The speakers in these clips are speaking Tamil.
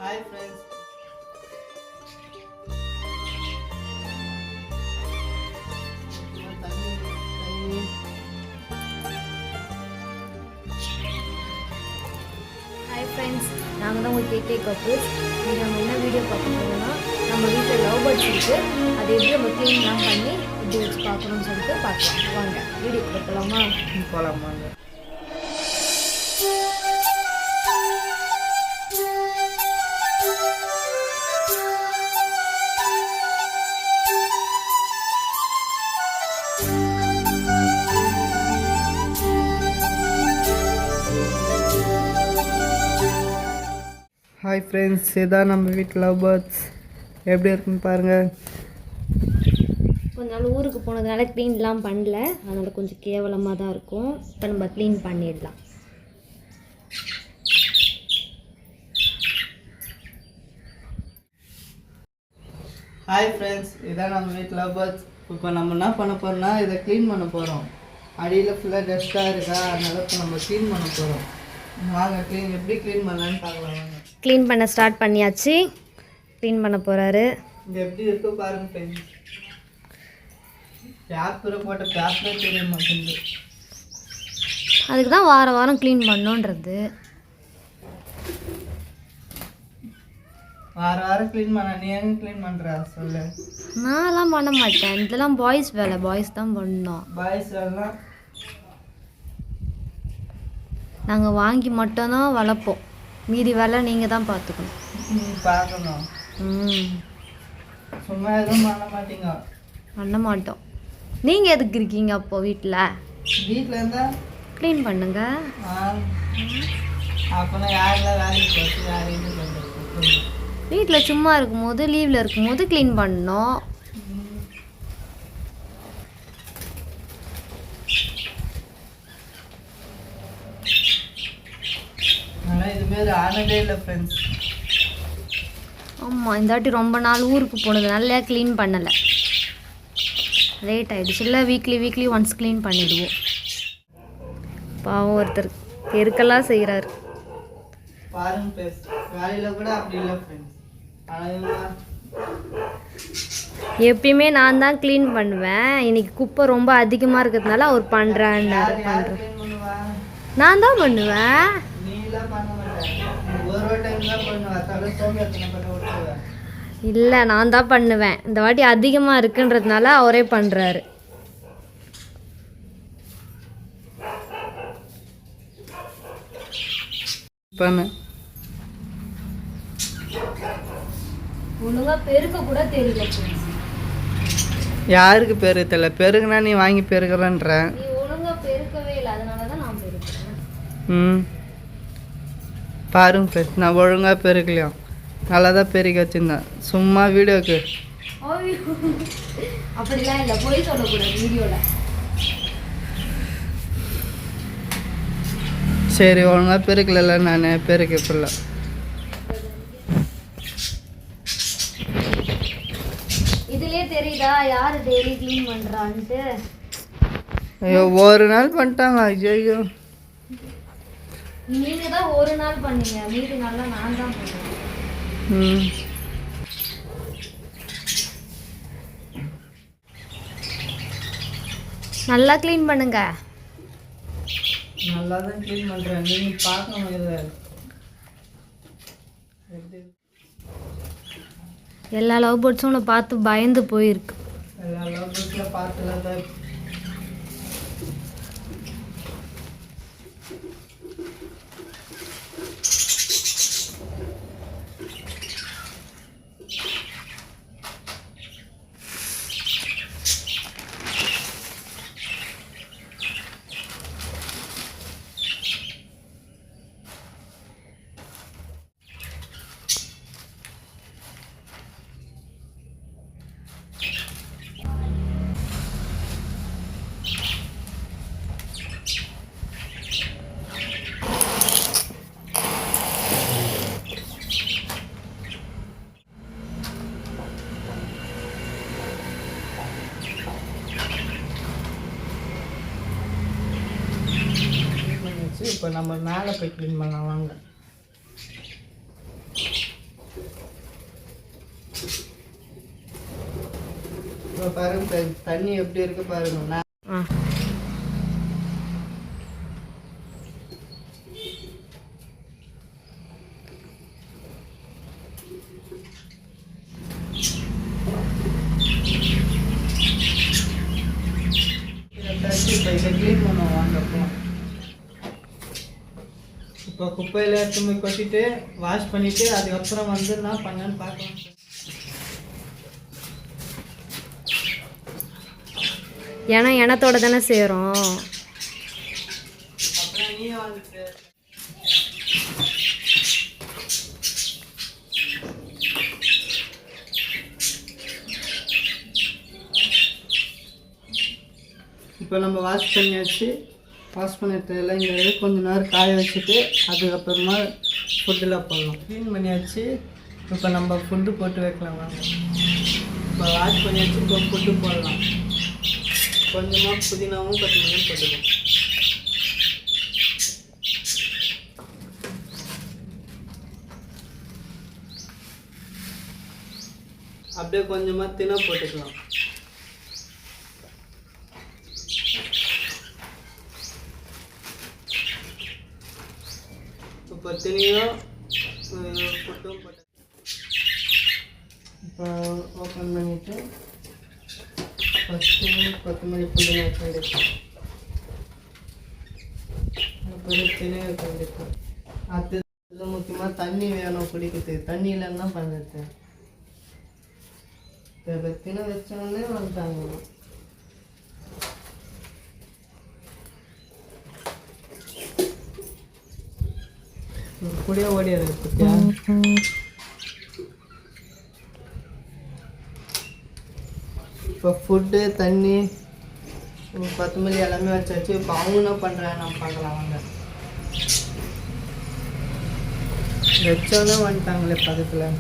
Hi friends. ஹாய் ஃப்ரெண்ட்ஸ், நாங்கள் தான் உங்கள் கேகே கப்பல்ஸ். இன்றைக்கி நம்ம என்ன வீடியோ பார்க்க போகிறோம்னா, நம்ம வீட்டில் லவ் பேர்ட்ஸ் இருக்குது, அதை எப்படி நம்ம க்ளீன்லாம் பண்ணி எப்படி வச்சு பார்க்கணும்னு சொல்லிட்டு பார்க்கலாம். வாங்க வீடியோ பார்க்கலாமா? போகலாமாங்க. ஹாய் ஃப்ரெண்ட்ஸ், இதான் நம்ம வீட்டில் லவ் பேர்ட்ஸ் எப்படி இருக்குன்னு பாருங்கள். கொஞ்ச நாள் ஊருக்கு போனதுனால க்ளீன்லாம் பண்ணல, அதனால் கொஞ்சம் கேவலமாக தான் இருக்கும். இப்போ நம்ம க்ளீன் பண்ணிடலாம். ஹாய் ஃப்ரெண்ட்ஸ், இதான் நம்ம வீட்டில் லவ் பேர்ட்ஸ். இப்போ நம்ம என்ன பண்ண போகிறோம்னா இதை க்ளீன் பண்ண போகிறோம். அடியில் ஃபுல்லாக டஸ்ட்டாக இருக்கா, அதனால் இப்போ நம்ம க்ளீன் பண்ண போகிறோம். வாங்க எப்படி க்ளீன் பண்ணலான்னு பார்க்கலாம். வாங்க க்ளீன் பண்ண ஸ்டார்ட் பண்ணியாச்சு. க்ளீன் பண்ண போகிறாரு. இங்கே எப்படி இருக்கோ பாருங்க ஃப்ரெண்ட்ஸ். பேப்பரை போட்ட பேப்பரே தெரிய மாட்டேங்குது. அதுக்கு தான் வாரம் வாரம் க்ளீன் பண்ணோன்றது. வாரம் க்ளீன் பண்ண நீ எங்க க்ளீன் பண்ணுற சொல்லு. நான்லாம் பண்ண மாட்டேன், இதெல்லாம் பாய்ஸ் வேலை, பாய்ஸ் தான் பண்ணோம். பாய்ஸ் எல்லாம் நாங்கள் வாங்கி மட்டும்தான் வளர்ப்போம், மீதி வேலை நீங்கள் தான் பார்த்துக்கணும். பார்க்கணும். சும்மா எதுவும் பண்ண மாட்டீங்க. பண்ண மாட்டோம். நீங்கள் எதுக்கு இருக்கீங்க அப்போது வீட்டில்? வீட்டில் இருந்தால் க்ளீன் பண்ணுங்க. அப்போனா யாரெல்லாம் வேலைக்கு போச்சு, யார் இது பண்ணுறது? வீட்டில் சும்மா இருக்கும்போது, லீவில் இருக்கும்போது க்ளீன் பண்ணணும். ஆனால் இதுமாரி ஆனதே இல்லை ஃப்ரெண்ட்ஸ். ஆமாம், இந்த வாட்டி ரொம்ப நாள் ஊருக்கு போனதுனால க்ளீன் பண்ணலை, லேட் ஆகிடுச்சு. இல்லை வீக்லி ஒன்ஸ் க்ளீன் பண்ணிடுவோம். பாவம் ஒருத்தர் பெருக்கெல்லாம் செய்கிறாரு பாருங்க ஃப்ரெண்ட்ஸ், வேலையில் கூட அப்படி இல்லை ஃப்ரெண்ட்ஸ். ஆனால் எப்பயுமே நான் தான் க்ளீன் பண்ணுவேன். இன்னைக்கு குப்பை ரொம்ப அதிகமாக இருக்கிறதுனால அவர் பண்ணுறேன். நான் தான் பண்ணுவேன். இல்லை, நான் தான் பண்ணுவேன். இந்த வாட்டி அதிகமாக இருக்குன்றதுனால அவரே பண்ணுறாரு. ஒழுங்கா பெருக்க கூட தெரியல. யாருக்கு பெருக தெரியல? பெருகுனா நீ வாங்கி பெருகிறன்ற. நீ ஒழுங்கா பெருக்கவே இல்லை, அதனால தான் நான் பெருக்கிறேன். பாருங்க ஃப்ரெண்ட்ஸ், நான் ஒழுங்காக பெருக்கலையும், நல்லா தான் பெருக்கி வச்சுருந்தேன் சும்மா வீடியோக்கு. அப்படிலாம் இல்லை, போய் சொல்லக்கூடாது வீடியோவில். சரி, ஒழுங்காக பெருக்கல, நான் பெருக்க ஃபுல்லாக. இதுலயே தெரியுதா யார் டெய்லி க்ளீன் பண்ணுறான்ட்டு? ஐயோ, ஒரு நாள் பண்ணிட்டாங்க. ஐயோ, நீங்கள் தான் ஒரு நாள் பண்ணீங்க, மீதி நாள்லாம் நான் தான் பண்ணேன். நல்லா க்ளீன் பண்ணுங்க. நல்லா தான் க்ளீன் பண்ணுறேன், நீங்கள் பார்க்கணும். இதை எல்லா லவ் பேர்ட்ஸும் உன்னை பார்த்து பயந்து போயிருக்கு. எல்லா லவ் பேர்ட்ஸில் பார்த்துலாம் தான். இப்போ நம்ம மேலே போய் க்ளீன் பண்ணலாம் வாங்க. இப்போ பாருங்க friends, தண்ணி எப்படி இருக்கு பாருங்க. ஆ இப்போ இதை க்ளீன் பண்ணுவோம் வாங்க அப்புறம். இப்போ குப்பையில் எடுத்து போய் கொட்டிட்டு வாஷ் பண்ணிவிட்டு அதுக்கப்புறம் வந்து என்ன பண்ணேன்னு பார்க்கலாம். ஏன்னா எனத்தோட தானே சேரும். அப்புறம் நீ வந்துட்டு இப்போ நம்ம வாஷ் பண்ணியாச்சு. வாஷ் பண்ணிட்டெல்லாம் இங்கே கொஞ்ச நேரம் காய வச்சுட்டு அதுக்கப்புறமா ஃபுட்டில் போடலாம். க்ளீன் பண்ணியாச்சு. இப்போ நம்ம ஃபுட்டு போட்டு வைக்கலாம் வாங்க. இப்போ வாஷ் பண்ணியாச்சு. இப்போ ஃபுட்டு போடலாம். கொஞ்சமாக புதினாவும் கொத்தமல்லியும் போட்டுக்கலாம். அப்படியே கொஞ்சமாக தினை போட்டுக்கலாம். இப்போ தினையும் ஃபுட்டும் போட்டு இப்போ ஓப்பன் பண்ணிவிட்டு ஃபஸ்ட்டு கொத்தமல்லி புதினா வச்சுருக்கேன். அப்புறம் தினை வச்சுருக்கேன். அது முக்கியமாக தண்ணி வேணும் குடிக்கிறதுக்கு. தண்ணி இல்லைன்னா பண்ணுறது. இப்போ தினை வச்சோடனே வந்துட்டாங்க. கூடிய ஓடியாது பத்தியா. இப்போ ஃபுட்டு தண்ணி கொத்தமல்லி எல்லாமே வச்சாச்சு. இப்போ அவங்க என்ன பண்ணுறேன் நம்ம பார்க்கலாம் வாங்க. வச்சோன்னே வந்துட்டாங்களே பக்கத்தில்.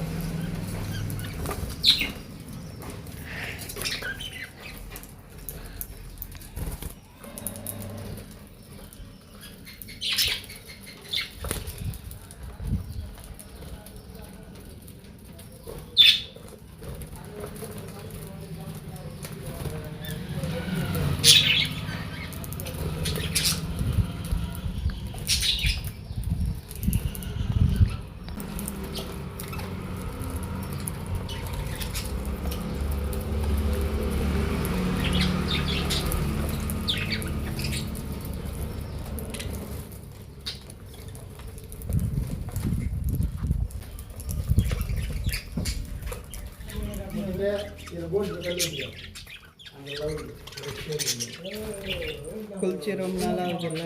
குளிச்சு ரொம்ப நாளாக இருக்குல்ல,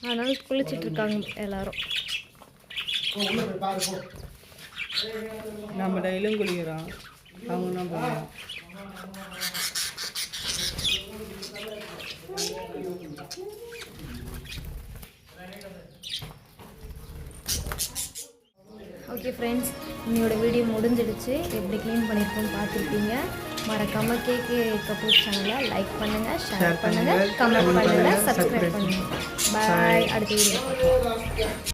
அதனால குளிச்சுட்டு இருக்காங்க எல்லாரும். நம்ம டெய்லியும் குளிக்கிறோம். அவங்க என்ன பண்ணுவோம். ஓகே ஃப்ரெண்ட்ஸ், என்னோட வீடியோ முடிஞ்சிடுச்சு. எப்படி க்ளீன் பண்ணியிருக்கோன்னு பார்த்துருப்பீங்க. மறக்காமல் கேகே கபூர் சேனலை லைக் பண்ணுங்கள், ஷேர் பண்ணுங்கள், கமெண்ட் பண்ணுங்கள், சப்ஸ்கிரைப் பண்ணுங்கள். பாய். அடுத்த வீடியோ.